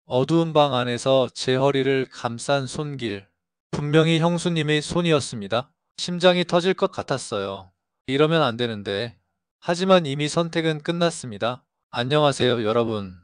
어두운 방 안에서 제 허리를 감싼 손길. 분명히 형수님의 손이었습니다. 심장이 터질 것 같았어요. 이러면 안 되는데. 하지만 이미 선택은 끝났습니다. 안녕하세요, 여러분.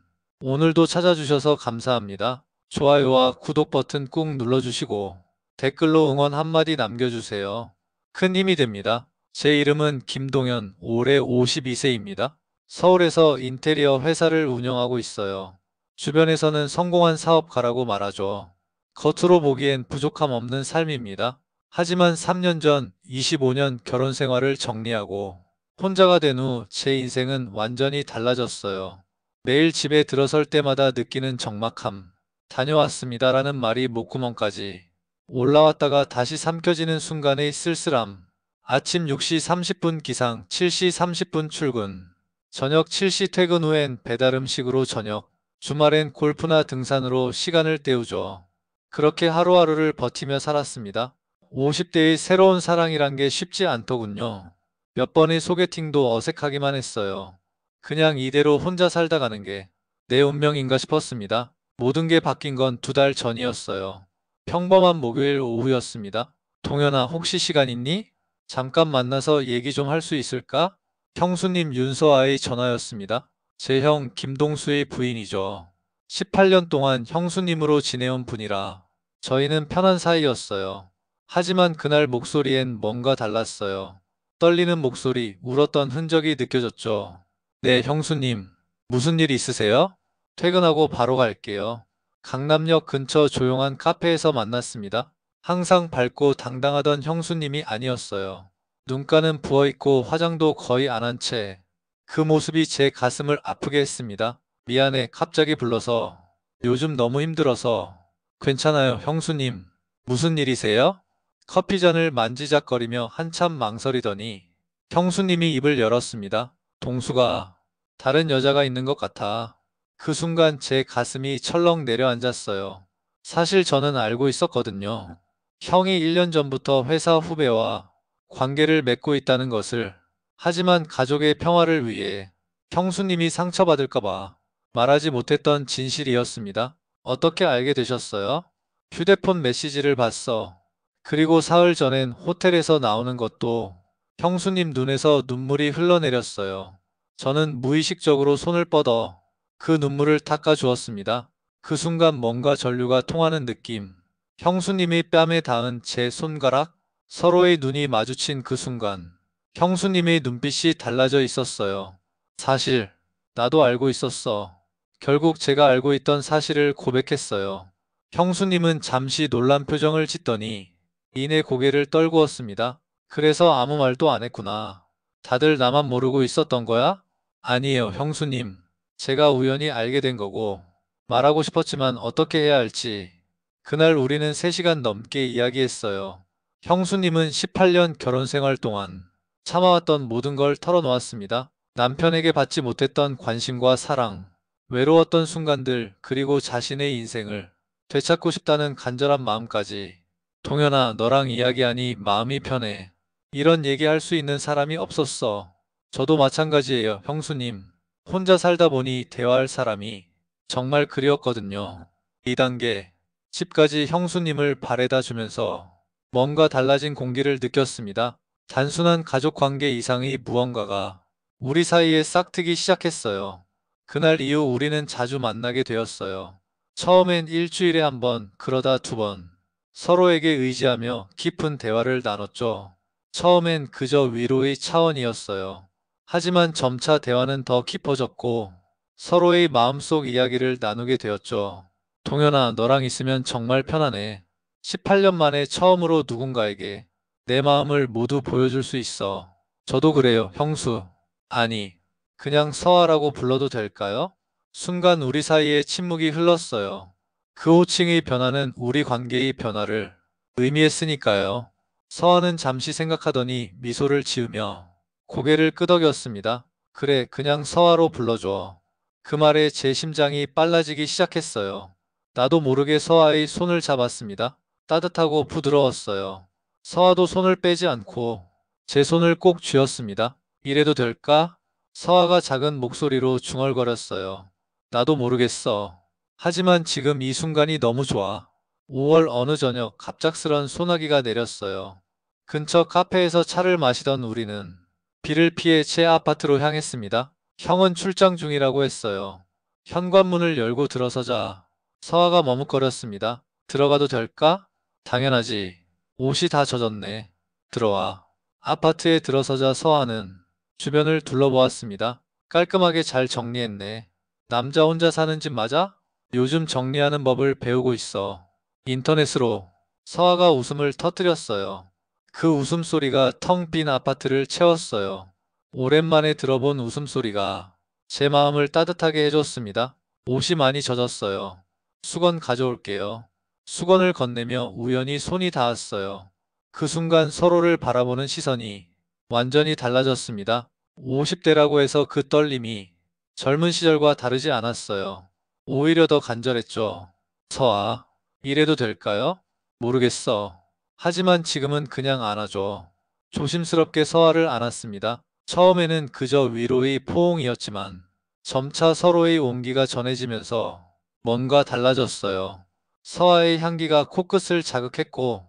오늘도 찾아주셔서 감사합니다. 좋아요와 구독 버튼 꾹 눌러주시고 댓글로 응원 한마디 남겨주세요. 큰 힘이 됩니다. 제 이름은 김동현, 올해 52세입니다. 서울에서 인테리어 회사를 운영하고 있어요. 주변에서는 성공한 사업가라고 말하죠. 겉으로 보기엔 부족함 없는 삶입니다. 하지만 3년 전 25년 결혼 생활을 정리하고 혼자가 된 후 제 인생은 완전히 달라졌어요. 매일 집에 들어설 때마다 느끼는 적막함. 다녀왔습니다라는 말이 목구멍까지 올라왔다가 다시 삼켜지는 순간의 쓸쓸함. 아침 6시 30분 기상, 7시 30분 출근. 저녁 7시 퇴근 후엔 배달 음식으로 저녁. 주말엔 골프나 등산으로 시간을 때우죠. 그렇게 하루하루를 버티며 살았습니다. 50대의 새로운 사랑이란 게 쉽지 않더군요. 몇 번의 소개팅도 어색하기만 했어요. 그냥 이대로 혼자 살다 가는 게 내 운명인가 싶었습니다. 모든 게 바뀐 건 2달 전이었어요. 평범한 목요일 오후였습니다. 동현아, 혹시 시간 있니? 잠깐 만나서 얘기 좀 할 수 있을까? 형수님 윤서아의 전화였습니다. 제 형 김동수의 부인이죠. 18년 동안 형수님으로 지내온 분이라 저희는 편한 사이였어요. 하지만 그날 목소리엔 뭔가 달랐어요. 떨리는 목소리, 울었던 흔적이 느껴졌죠. 네, 형수님. 무슨 일 있으세요? 퇴근하고 바로 갈게요. 강남역 근처 조용한 카페에서 만났습니다. 항상 밝고 당당하던 형수님이 아니었어요. 눈가는 부어있고 화장도 거의 안 한 채. 그 모습이 제 가슴을 아프게 했습니다. 미안해, 갑자기 불러서. 요즘 너무 힘들어서. 괜찮아요, 형수님. 무슨 일이세요? 커피잔을 만지작거리며 한참 망설이더니 형수님이 입을 열었습니다. 동수가 다른 여자가 있는 것 같아. 그 순간 제 가슴이 철렁 내려앉았어요. 사실 저는 알고 있었거든요. 형이 1년 전부터 회사 후배와 관계를 맺고 있다는 것을. 하지만 가족의 평화를 위해 형수님이 상처받을까봐 말하지 못했던 진실이었습니다. 어떻게 알게 되셨어요? 휴대폰 메시지를 봤어. 그리고 사흘 전엔 호텔에서 나오는 것도 형수님 눈에서 눈물이 흘러내렸어요. 저는 무의식적으로 손을 뻗어 그 눈물을 닦아주었습니다. 그 순간 뭔가 전류가 통하는 느낌. 형수님이 뺨에 닿은 제 손가락, 서로의 눈이 마주친 그 순간 형수님의 눈빛이 달라져 있었어요. 사실 나도 알고 있었어. 결국 제가 알고 있던 사실을 고백했어요. 형수님은 잠시 놀란 표정을 짓더니 이내 고개를 떨구었습니다. 그래서 아무 말도 안 했구나. 다들 나만 모르고 있었던 거야? 아니에요, 형수님. 제가 우연히 알게 된 거고 말하고 싶었지만 어떻게 해야 할지. 그날 우리는 3시간 넘게 이야기했어요. 형수님은 18년 결혼 생활 동안 참아왔던 모든 걸 털어놓았습니다. 남편에게 받지 못했던 관심과 사랑, 외로웠던 순간들, 그리고 자신의 인생을 되찾고 싶다는 간절한 마음까지. 동현아, 너랑 이야기하니 마음이 편해. 이런 얘기할 수 있는 사람이 없었어. 저도 마찬가지예요, 형수님. 혼자 살다 보니 대화할 사람이 정말 그리웠거든요. 2단계. 집까지 형수님을 바래다 주면서 뭔가 달라진 공기를 느꼈습니다. 단순한 가족 관계 이상의 무언가가 우리 사이에 싹트기 시작했어요. 그날 이후 우리는 자주 만나게 되었어요. 처음엔 일주일에 1번, 그러다 2번. 서로에게 의지하며 깊은 대화를 나눴죠. 처음엔 그저 위로의 차원이었어요. 하지만 점차 대화는 더 깊어졌고 서로의 마음속 이야기를 나누게 되었죠. 동현아, 너랑 있으면 정말 편하네. 18년 만에 처음으로 누군가에게 내 마음을 모두 보여줄 수 있어. 저도 그래요, 형수. 아니, 그냥 서아라고 불러도 될까요? 순간 우리 사이에 침묵이 흘렀어요. 그 호칭의 변화는 우리 관계의 변화를 의미했으니까요. 서아는 잠시 생각하더니 미소를 지으며 고개를 끄덕였습니다. 그래, 그냥 서아로 불러줘. 그 말에 제 심장이 빨라지기 시작했어요. 나도 모르게 서아의 손을 잡았습니다. 따뜻하고 부드러웠어요. 서아도 손을 빼지 않고 제 손을 꼭 쥐었습니다. 이래도 될까? 서아가 작은 목소리로 중얼거렸어요. 나도 모르겠어. 하지만 지금 이 순간이 너무 좋아. 5월 어느 저녁 갑작스런 소나기가 내렸어요. 근처 카페에서 차를 마시던 우리는 비를 피해 제 아파트로 향했습니다. 형은 출장 중이라고 했어요. 현관문을 열고 들어서자 서아가 머뭇거렸습니다. 들어가도 될까? 당연하지. 옷이 다 젖었네. 들어와. 아파트에 들어서자 서아는 주변을 둘러보았습니다. 깔끔하게 잘 정리했네. 남자 혼자 사는 집 맞아? 요즘 정리하는 법을 배우고 있어. 인터넷으로. 서아가 웃음을 터뜨렸어요. 그 웃음소리가 텅 빈 아파트를 채웠어요. 오랜만에 들어본 웃음소리가 제 마음을 따뜻하게 해줬습니다. 옷이 많이 젖었어요. 수건 가져올게요. 수건을 건네며 우연히 손이 닿았어요. 그 순간 서로를 바라보는 시선이 완전히 달라졌습니다. 50대라고 해서 그 떨림이 젊은 시절과 다르지 않았어요. 오히려 더 간절했죠. 서아, 이래도 될까요? 모르겠어. 하지만 지금은 그냥 안아줘. 조심스럽게 서아를 안았습니다. 처음에는 그저 위로의 포옹이었지만 점차 서로의 온기가 전해지면서 뭔가 달라졌어요. 서아의 향기가 코끝을 자극했고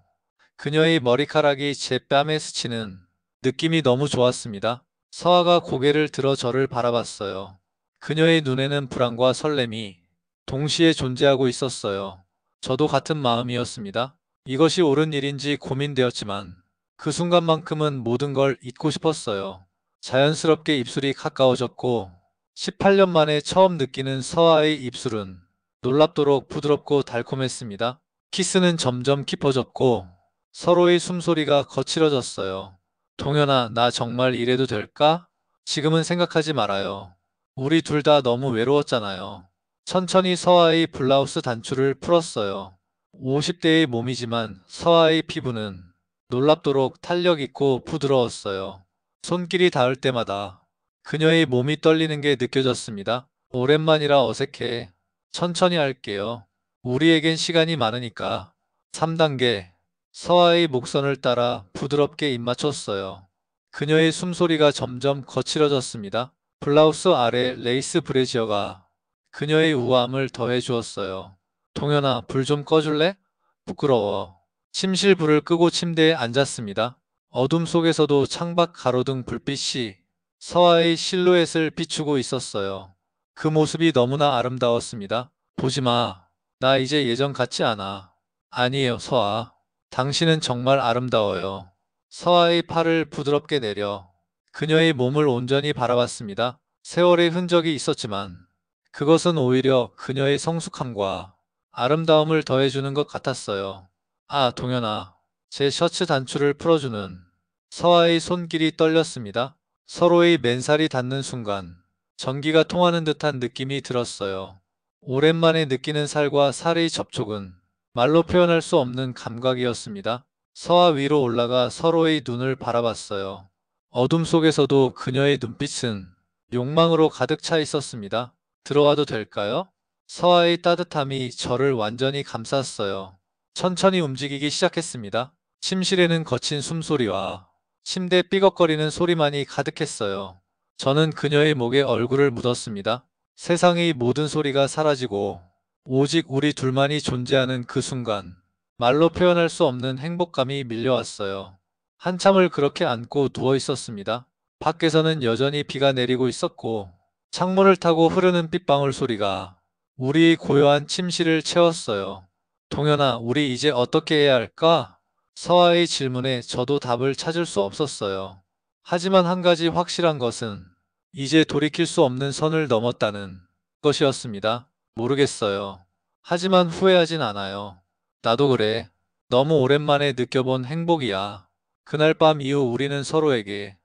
그녀의 머리카락이 제 뺨에 스치는 느낌이 너무 좋았습니다. 서아가 고개를 들어 저를 바라봤어요. 그녀의 눈에는 불안과 설렘이 동시에 존재하고 있었어요. 저도 같은 마음이었습니다. 이것이 옳은 일인지 고민되었지만 그 순간만큼은 모든 걸 잊고 싶었어요. 자연스럽게 입술이 가까워졌고 18년 만에 처음 느끼는 서아의 입술은 놀랍도록 부드럽고 달콤했습니다. 키스는 점점 깊어졌고 서로의 숨소리가 거칠어졌어요. 동현아, 나 정말 이래도 될까? 지금은 생각하지 말아요. 우리 둘 다 너무 외로웠잖아요. 천천히 서아의 블라우스 단추를 풀었어요. 50대의 몸이지만 서아의 피부는 놀랍도록 탄력 있고 부드러웠어요. 손길이 닿을 때마다 그녀의 몸이 떨리는 게 느껴졌습니다. 오랜만이라 어색해. 천천히 할게요. 우리에겐 시간이 많으니까. 3단계. 서아의 목선을 따라 부드럽게 입맞췄어요. 그녀의 숨소리가 점점 거칠어졌습니다. 블라우스 아래 레이스 브래지어가 그녀의 우아함을 더해 주었어요. 동현아, 불 좀 꺼줄래? 부끄러워. 침실 불을 끄고 침대에 앉았습니다. 어둠 속에서도 창밖 가로등 불빛이 서아의 실루엣을 비추고 있었어요. 그 모습이 너무나 아름다웠습니다. 보지 마. 나 이제 예전 같지 않아. 아니에요, 서아. 당신은 정말 아름다워요. 서아의 팔을 부드럽게 내려 그녀의 몸을 온전히 바라봤습니다. 세월의 흔적이 있었지만 그것은 오히려 그녀의 성숙함과 아름다움을 더해주는 것 같았어요. 아, 동현아. 제 셔츠 단추를 풀어주는 서아의 손길이 떨렸습니다. 서로의 맨살이 닿는 순간 전기가 통하는 듯한 느낌이 들었어요. 오랜만에 느끼는 살과 살의 접촉은 말로 표현할 수 없는 감각이었습니다. 서아 위로 올라가 서로의 눈을 바라봤어요. 어둠 속에서도 그녀의 눈빛은 욕망으로 가득 차 있었습니다. 들어와도 될까요? 서아의 따뜻함이 저를 완전히 감쌌어요. 천천히 움직이기 시작했습니다. 침실에는 거친 숨소리와 침대 삐걱거리는 소리만이 가득했어요. 저는 그녀의 목에 얼굴을 묻었습니다. 세상의 모든 소리가 사라지고 오직 우리 둘만이 존재하는 그 순간 말로 표현할 수 없는 행복감이 밀려왔어요. 한참을 그렇게 안고 누워 있었습니다. 밖에서는 여전히 비가 내리고 있었고 창문을 타고 흐르는 빗방울 소리가 우리 고요한 침실을 채웠어요. 동현아, 우리 이제 어떻게 해야 할까? 서아의 질문에 저도 답을 찾을 수 없었어요. 하지만 한 가지 확실한 것은 이제 돌이킬 수 없는 선을 넘었다는 것이었습니다. 모르겠어요. 하지만 후회하진 않아요. 나도 그래. 너무 오랜만에 느껴본 행복이야. 그날 밤 이후 우리는 서로에게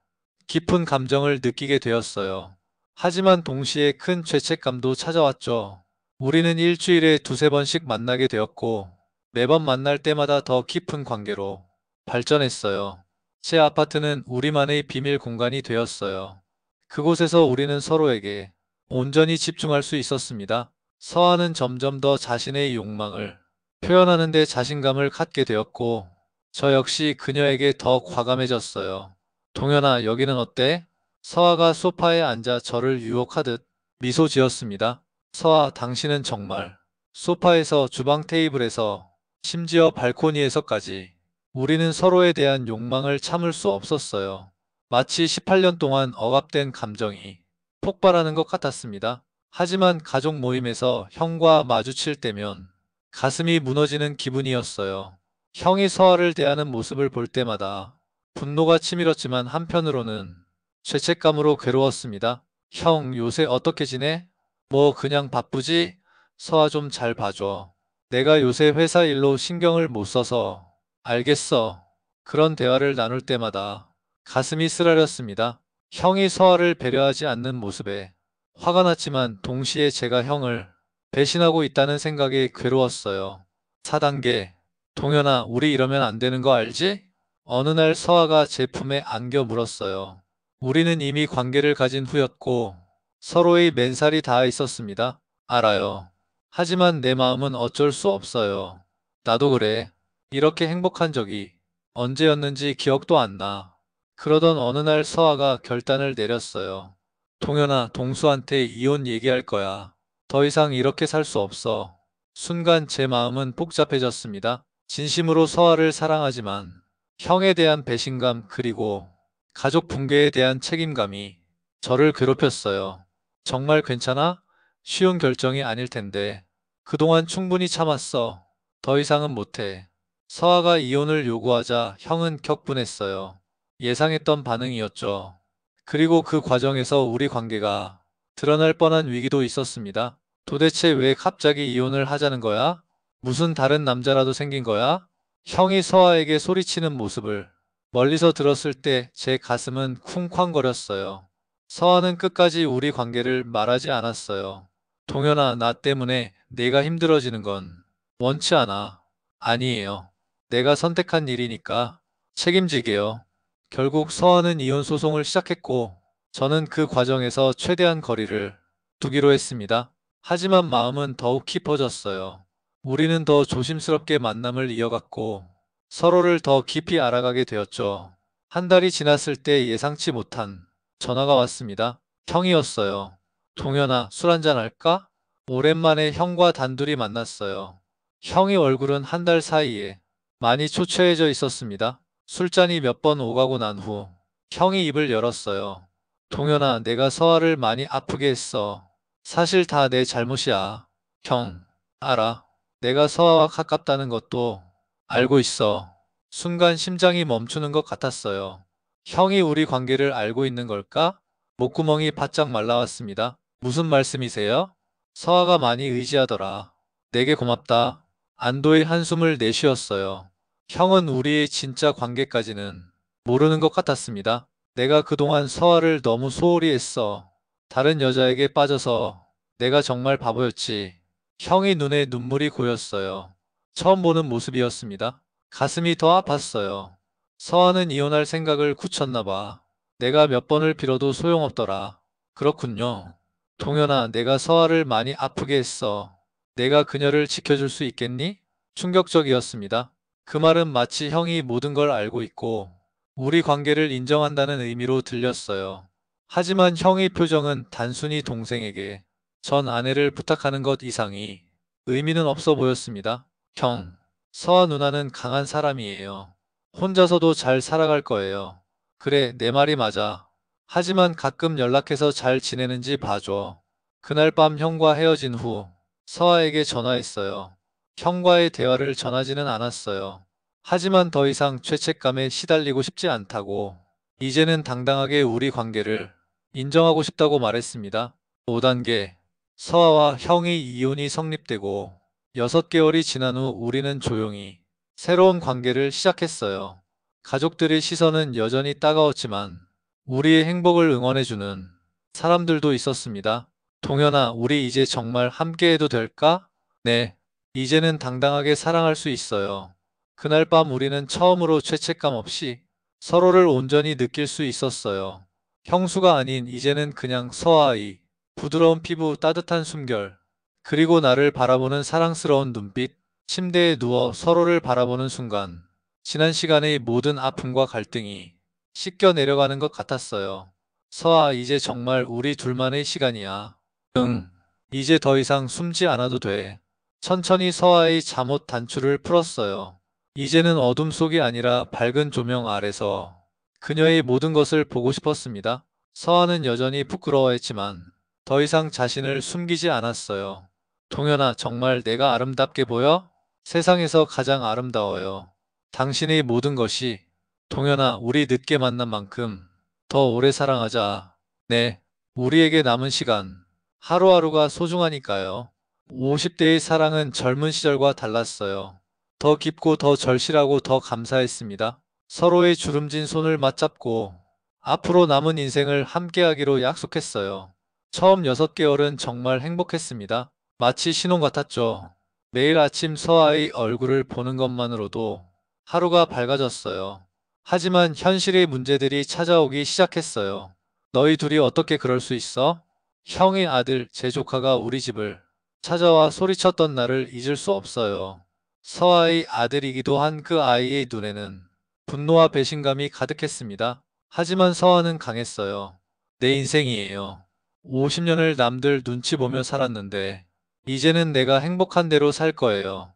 깊은 감정을 느끼게 되었어요. 하지만 동시에 큰 죄책감도 찾아왔죠. 우리는 일주일에 두세 번씩 만나게 되었고 매번 만날 때마다 더 깊은 관계로 발전했어요. 제 아파트는 우리만의 비밀 공간이 되었어요. 그곳에서 우리는 서로에게 온전히 집중할 수 있었습니다. 서아는 점점 더 자신의 욕망을 표현하는 데 자신감을 갖게 되었고 저 역시 그녀에게 더 과감해졌어요. 동현아, 여기는 어때? 서아가 소파에 앉아 저를 유혹하듯 미소 지었습니다. 서아, 당신은 정말 소파에서 주방 테이블에서 심지어 발코니에서까지 우리는 서로에 대한 욕망을 참을 수 없었어요. 마치 18년 동안 억압된 감정이 폭발하는 것 같았습니다. 하지만 가족 모임에서 형과 마주칠 때면 가슴이 무너지는 기분이었어요. 형이 서아를 대하는 모습을 볼 때마다 분노가 치밀었지만 한편으로는 죄책감으로 괴로웠습니다. 형, 요새 어떻게 지내? 뭐 그냥 바쁘지? 서아 좀 잘 봐줘. 내가 요새 회사 일로 신경을 못 써서. 알겠어. 그런 대화를 나눌 때마다 가슴이 쓰라렸습니다. 형이 서아를 배려하지 않는 모습에 화가 났지만 동시에 제가 형을 배신하고 있다는 생각이 괴로웠어요. 4단계. 동현아, 우리 이러면 안 되는 거 알지? 어느 날 서아가 제 품에 안겨 물었어요. 우리는 이미 관계를 가진 후였고 서로의 맨살이 닿아 있었습니다. 알아요. 하지만 내 마음은 어쩔 수 없어요. 나도 그래. 이렇게 행복한 적이 언제였는지 기억도 안 나. 그러던 어느 날 서아가 결단을 내렸어요. 동현아, 동수한테 이혼 얘기할 거야. 더 이상 이렇게 살 수 없어. 순간 제 마음은 복잡해졌습니다. 진심으로 서아를 사랑하지만 형에 대한 배신감 그리고 가족 붕괴에 대한 책임감이 저를 괴롭혔어요. 정말 괜찮아? 쉬운 결정이 아닐 텐데. 그동안 충분히 참았어. 더 이상은 못해. 서아가 이혼을 요구하자 형은 격분했어요. 예상했던 반응이었죠. 그리고 그 과정에서 우리 관계가 드러날 뻔한 위기도 있었습니다. 도대체 왜 갑자기 이혼을 하자는 거야? 무슨 다른 남자라도 생긴 거야? 형이 서아에게 소리치는 모습을 멀리서 들었을 때 제 가슴은 쿵쾅거렸어요. 서아는 끝까지 우리 관계를 말하지 않았어요. 동현아, 나 때문에 내가 힘들어지는 건 원치 않아. 아니에요. 내가 선택한 일이니까 책임지게요. 결국 서아는 이혼 소송을 시작했고 저는 그 과정에서 최대한 거리를 두기로 했습니다. 하지만 마음은 더욱 깊어졌어요. 우리는 더 조심스럽게 만남을 이어갔고 서로를 더 깊이 알아가게 되었죠. 한 달이 지났을 때 예상치 못한 전화가 왔습니다. 형이었어요. 동현아, 술 한잔 할까? 오랜만에 형과 단둘이 만났어요. 형이 얼굴은 한 달 사이에 많이 초췌해져 있었습니다. 술잔이 몇 번 오가고 난 후 형이 입을 열었어요. 동현아, 내가 서아를 많이 아프게 했어. 사실 다 내 잘못이야. 형, 알아. 내가 서아와 가깝다는 것도 알고 있어. 순간 심장이 멈추는 것 같았어요. 형이 우리 관계를 알고 있는 걸까? 목구멍이 바짝 말라왔습니다. 무슨 말씀이세요? 서아가 많이 의지하더라. 내게 고맙다. 안도의 한숨을 내쉬었어요. 형은 우리의 진짜 관계까지는 모르는 것 같았습니다. 내가 그동안 서아를 너무 소홀히 했어. 다른 여자에게 빠져서 내가 정말 바보였지. 형이 눈에 눈물이 고였어요. 처음 보는 모습이었습니다. 가슴이 더 아팠어요. 서아는 이혼할 생각을 굳혔나 봐. 내가 몇 번을 빌어도 소용없더라. 그렇군요. 동현아, 내가 서아를 많이 아프게 했어. 내가 그녀를 지켜줄 수 있겠니? 충격적이었습니다. 그 말은 마치 형이 모든 걸 알고 있고 우리 관계를 인정한다는 의미로 들렸어요. 하지만 형의 표정은 단순히 동생에게 전 아내를 부탁하는 것 이상이 의미는 없어 보였습니다. 형, 서아 누나는 강한 사람이에요. 혼자서도 잘 살아갈 거예요. 그래, 내 말이 맞아. 하지만 가끔 연락해서 잘 지내는지 봐줘. 그날 밤 형과 헤어진 후 서아에게 전화했어요. 형과의 대화를 전하지는 않았어요. 하지만 더 이상 죄책감에 시달리고 싶지 않다고, 이제는 당당하게 우리 관계를 인정하고 싶다고 말했습니다. 5단계. 서아와 형의 이혼이 성립되고 6개월이 지난 후 우리는 조용히 새로운 관계를 시작했어요. 가족들의 시선은 여전히 따가웠지만 우리의 행복을 응원해주는 사람들도 있었습니다. 동현아, 우리 이제 정말 함께해도 될까? 네. 이제는 당당하게 사랑할 수 있어요. 그날 밤 우리는 처음으로 죄책감 없이 서로를 온전히 느낄 수 있었어요. 형수가 아닌 이제는 그냥 서아이, 부드러운 피부, 따뜻한 숨결, 그리고 나를 바라보는 사랑스러운 눈빛. 침대에 누워 서로를 바라보는 순간 지난 시간의 모든 아픔과 갈등이 씻겨 내려가는 것 같았어요. 서아, 이제 정말 우리 둘만의 시간이야. 응, 이제 더 이상 숨지 않아도 돼. 천천히 서아의 잠옷 단추를 풀었어요. 이제는 어둠 속이 아니라 밝은 조명 아래서 그녀의 모든 것을 보고 싶었습니다. 서아는 여전히 부끄러워했지만 더 이상 자신을 숨기지 않았어요. 동현아, 정말 내가 아름답게 보여? 세상에서 가장 아름다워요. 당신의 모든 것이. 동현아, 우리 늦게 만난 만큼 더 오래 사랑하자. 네, 우리에게 남은 시간 하루하루가 소중하니까요. 50대의 사랑은 젊은 시절과 달랐어요. 더 깊고 더 절실하고 더 감사했습니다. 서로의 주름진 손을 맞잡고 앞으로 남은 인생을 함께하기로 약속했어요. 처음 6개월은 정말 행복했습니다. 마치 신혼 같았죠. 매일 아침 서아의 얼굴을 보는 것만으로도 하루가 밝아졌어요. 하지만 현실의 문제들이 찾아오기 시작했어요. 너희 둘이 어떻게 그럴 수 있어? 형의 아들, 제 조카가 우리 집을 찾아와 소리쳤던 날을 잊을 수 없어요. 서아의 아들이기도 한 그 아이의 눈에는 분노와 배신감이 가득했습니다. 하지만 서아는 강했어요. 내 인생이에요. 50년을 남들 눈치 보며 살았는데 이제는 내가 행복한 대로 살 거예요.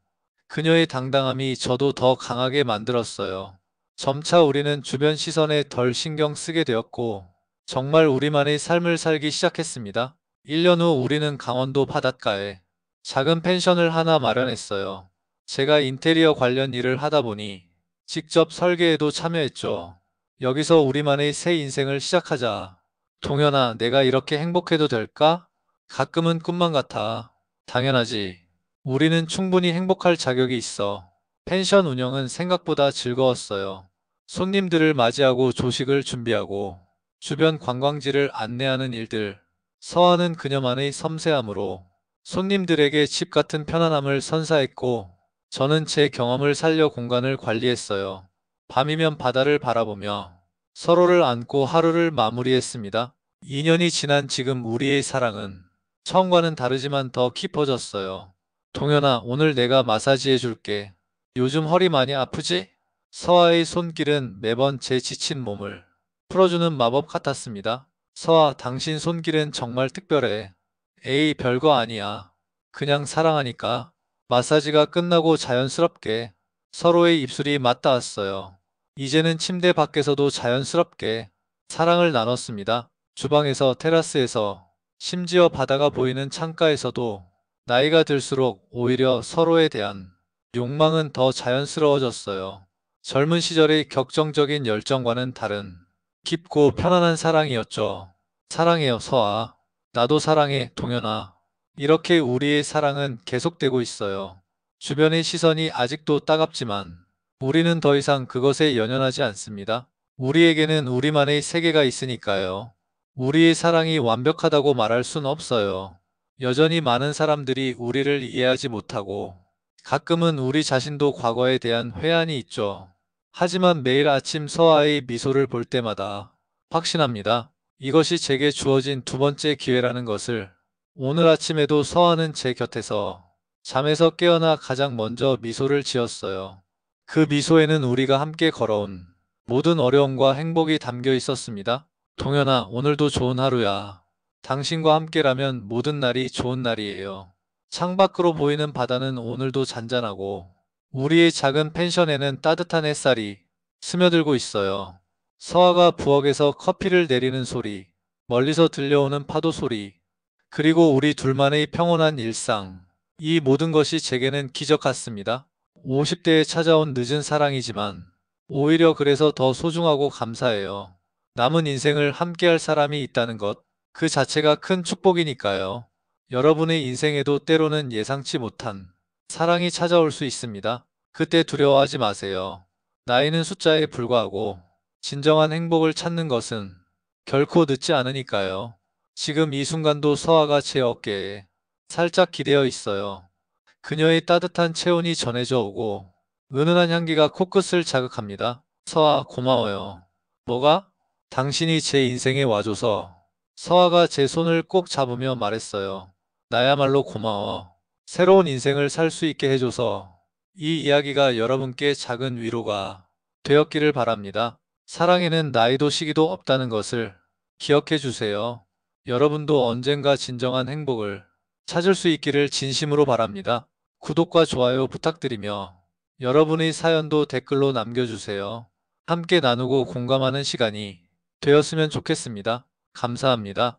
그녀의 당당함이 저도 더 강하게 만들었어요. 점차 우리는 주변 시선에 덜 신경 쓰게 되었고 정말 우리만의 삶을 살기 시작했습니다. 1년 후 우리는 강원도 바닷가에 작은 펜션을 하나 마련했어요. 제가 인테리어 관련 일을 하다 보니 직접 설계에도 참여했죠. 여기서 우리만의 새 인생을 시작하자. 동현아, 내가 이렇게 행복해도 될까? 가끔은 꿈만 같아. 당연하지. 우리는 충분히 행복할 자격이 있어. 펜션 운영은 생각보다 즐거웠어요. 손님들을 맞이하고 조식을 준비하고 주변 관광지를 안내하는 일들. 서아는 그녀만의 섬세함으로 손님들에게 집 같은 편안함을 선사했고 저는 제 경험을 살려 공간을 관리했어요. 밤이면 바다를 바라보며 서로를 안고 하루를 마무리했습니다. 2년이 지난 지금 우리의 사랑은 처음과는 다르지만 더 깊어졌어요. 동현아, 오늘 내가 마사지 해줄게. 요즘 허리 많이 아프지? 서아의 손길은 매번 제 지친 몸을 풀어주는 마법 같았습니다. 서아, 당신 손길은 정말 특별해. 에이, 별거 아니야. 그냥 사랑하니까. 마사지가 끝나고 자연스럽게 서로의 입술이 맞닿았어요. 이제는 침대 밖에서도 자연스럽게 사랑을 나눴습니다. 주방에서, 테라스에서, 심지어 바다가 보이는 창가에서도 나이가 들수록 오히려 서로에 대한 욕망은 더 자연스러워졌어요. 젊은 시절의 격정적인 열정과는 다른 깊고 편안한 사랑이었죠. 사랑해요, 서아. 나도 사랑해, 동현아. 이렇게 우리의 사랑은 계속되고 있어요. 주변의 시선이 아직도 따갑지만 우리는 더 이상 그것에 연연하지 않습니다. 우리에게는 우리만의 세계가 있으니까요. 우리의 사랑이 완벽하다고 말할 순 없어요. 여전히 많은 사람들이 우리를 이해하지 못하고 가끔은 우리 자신도 과거에 대한 회한이 있죠. 하지만 매일 아침 서아의 미소를 볼 때마다 확신합니다. 이것이 제게 주어진 두 번째 기회라는 것을. 오늘 아침에도 서아는 제 곁에서 잠에서 깨어나 가장 먼저 미소를 지었어요. 그 미소에는 우리가 함께 걸어온 모든 어려움과 행복이 담겨 있었습니다. 동현아, 오늘도 좋은 하루야. 당신과 함께라면 모든 날이 좋은 날이에요. 창밖으로 보이는 바다는 오늘도 잔잔하고 우리의 작은 펜션에는 따뜻한 햇살이 스며들고 있어요. 서아가 부엌에서 커피를 내리는 소리, 멀리서 들려오는 파도 소리, 그리고 우리 둘만의 평온한 일상. 이 모든 것이 제게는 기적 같습니다. 50대에 찾아온 늦은 사랑이지만 오히려 그래서 더 소중하고 감사해요. 남은 인생을 함께할 사람이 있다는 것, 그 자체가 큰 축복이니까요. 여러분의 인생에도 때로는 예상치 못한 사랑이 찾아올 수 있습니다. 그때 두려워하지 마세요. 나이는 숫자에 불과하고 진정한 행복을 찾는 것은 결코 늦지 않으니까요. 지금 이 순간도 서아가 제 어깨에 살짝 기대어 있어요. 그녀의 따뜻한 체온이 전해져 오고 은은한 향기가 코끝을 자극합니다. 서아, 고마워요. 뭐가? 당신이 제 인생에 와줘서. 서아가 제 손을 꼭 잡으며 말했어요. 나야말로 고마워. 새로운 인생을 살 수 있게 해줘서. 이 이야기가 여러분께 작은 위로가 되었기를 바랍니다. 사랑에는 나이도 시기도 없다는 것을 기억해 주세요. 여러분도 언젠가 진정한 행복을 찾을 수 있기를 진심으로 바랍니다. 구독과 좋아요 부탁드리며 여러분의 사연도 댓글로 남겨주세요. 함께 나누고 공감하는 시간이 되었으면 좋겠습니다. 감사합니다.